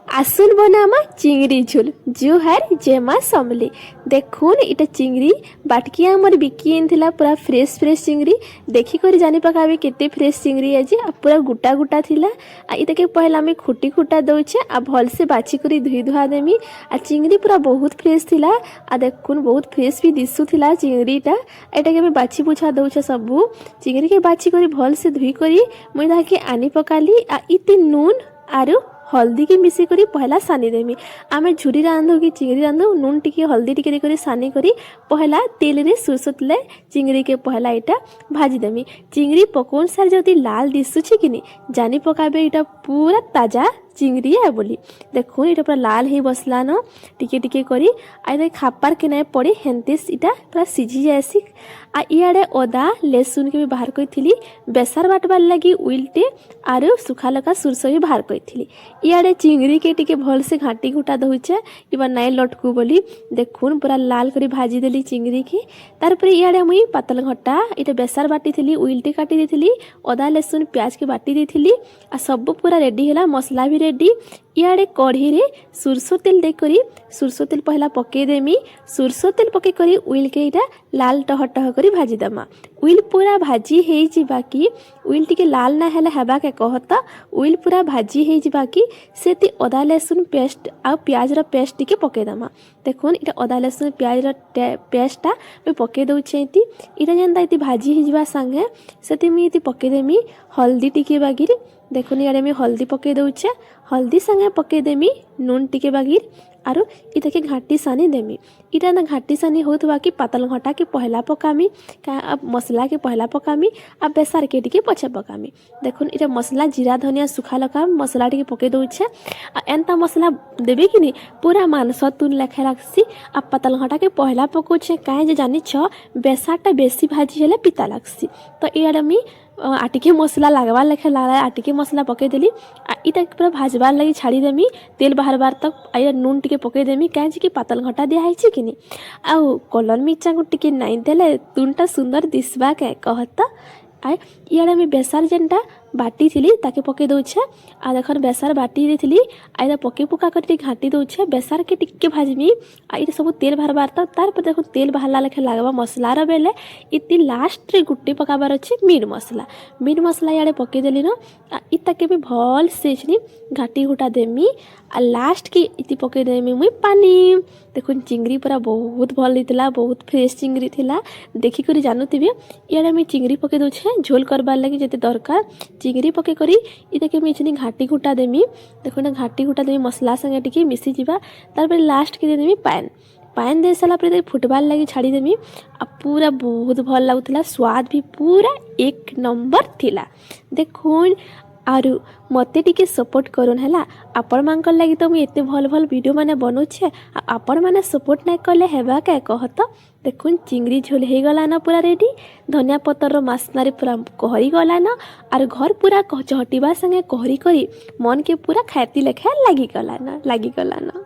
আসুন বনামা চিংড়ি ঝোল জুহার জেমা সমলি। দেখুন এটা চিংড়ি বাটকি আমার বিকি আনছিলা পুরা ফ্রেশ ফ্রেশ চিংড়ি দেখি করে জানি পকাবে কেতে ফ্রেশ চিংড়ি আছে আর পুরা গোটা গোটা থিলা। আর এটাকে পহলা আমি খুটি খুটা দৌছে আর ভলসে বাছি করে ধুই ধুয়া দেমি। আর চিংড়ি পুরা বহুত ফ্রেশ থিলা আর দেখুন বহুত ফ্রেশ भी দিশুথিলা চিংড়িটা। এটাকে আমি বাছি বুছা দৌছে সবু চিংড়িকে বাছি করে ভলসে ধুই করে মুই তাকে আনি পকালি আর ইতি নুন आरु हल्दी के मिसी करी पहला सानी देमी। आमे झुरी रांधो कि चिंगड़ी रांधो नून टिके हल्दी टिके देकरी सानी करी पहला तेल रे सुरसो तेल चिंगड़ी के पहला इटा भाजी देमी। चिंगड़ी पकोन सार जदि लाल दिसुछि कि जानी पकाबे इटा पूरा ताजा चिंगड़ी है बोली। देखो इटा पूरा लाल ही बसला न टिके टिके करी आइदे खापार के नाय पड़े हेंतेस इटा पूरा सिझी जायसी। आ इयाडे अदा लहसुन के भी बाहर कइथिली बेसार बाटबार लगी उइलटे आरु सुखा लका सुरसो भी बाहर कइथिली। इयाडे चिंगड़ी के टिके भल से घाटी घुटा दउचे इबा नाय लटकू बोली। देखुन पूरा लाल करी भाजी देली चिंगड़ी के। तार पर इयाडे मुई पातल घटा इटा बेसार बाटी थिली उइलटे काटी देथिली अदा लहसुन प्याज के बाटी देथिली आ सब पूरा रेडी होला मसला भी रेडी। इयाडे कढ़ी रे सुरसो तेल देकरी सुरसो तेल पहला पके देमी। सुरसो तेल पके करी उइल के इटा लाल टह टह करी भाजी दमा। उइल पूरा भाजी हे बाकी उइल टिके लाल ना हेला हेबा के कहता उइल पूरा भाजी हे बाकी सेति अदा लहसुन पेस्ट आ प्याज रा पेस्ट टिके पके दमा। देखुन इटा अदा लहसुन प्याज रा पेस्टा मैं पके दउछे इटा जेनता इति भाजी हे जिबा संगे सेति मी इति पके देमी हल्दी टिके बागिर। देखुन यारे मैं हल्दी पके दउछे हल्दी संगे पके देमी नून टिके बागिर आरु इताके घाटी सानी देमी। इटा ना घाटी सानी होतबा कि पातल घटा के पहला पकामी अब मसला के पहला पकामी अब बेसार के टिके पछे पकामी। देखुन इटा मसला जीरा धनिया सुखा लका मसला टिके पके दउछे आ एंता मसला देबे कि पूरा मानस तुन लेखे राखसी। आ पातल घटा के पहला पकोछे काहे जे जानि छ बेसारटा बेसी भाजी हेले पिता लागसी। तो इयाडे मी आटिके मसला लागवार लेखे लाला आटिके मसला पके देली आ इटा पूरा भाजबार लगी छाड़ी देमी तेल बाहर बार तक आ नून टिके पके देमी काहे कि पातल घटा दिया है कि आ कलर मिर्चा को टिके नाई देले तुनटा सुंदर दिसबा के कहता। आए इयाडे मैं बेसार जेनटा बाटी थिली ताके पके दउछे आ देखन बेसार बाटी देथिली आइदा पके पुका करके घाटी दउछे बेसार के टिके भाजमी आ इटा सब तेल बाहर बार तक तार पर देखो तेल बाहरला लेखे लागबा मसला र बेले इति लास्ट रे गुट्टे पकाबार अछि मीट मसला याडे पके देली न आ इताके भी भल से घाटी घुटा देमी आ लास्ट की इति पके देमी मुई पानी। देखुन चिंगड़ी पूरा बहुत भल दितला बहुत फ्रेश चिंगड़ी थिला देखि करी जानुथिबे। याडे मैं चिंगड़ी पके दउछे झोल करबार लागि जते दरकार चिंगड़ी पके करी इताके मैं इछनी घाटी घुटा देमी। देखो ना घाटी घुटा देमी मसला संगे टिके मिसी जिबा तार पर लास्ट के दे देमी पान दे साला पर फुटबार लगी छाड़ी देमी आ पूरा बहुत भल लागुतला स्वाद भी पूरा एक नंबर थिला। देखुन आरु मते टिके सपोर्ट करूँ है आपण मानकर लगी तो मुझे एते भल भल वीडियो माने बनौछे आपण माने सपोर्ट नहीं कले हेबा के कहत। देखुन चिंगड़ी झोल हो गला ना पूरा रेडी धनिया पतर मासनारे पूरा कहरी गला ना आर घर पूरा चहटिबा संगे कहरी करी मन के पूरा खाती लेखा लागी गला ना।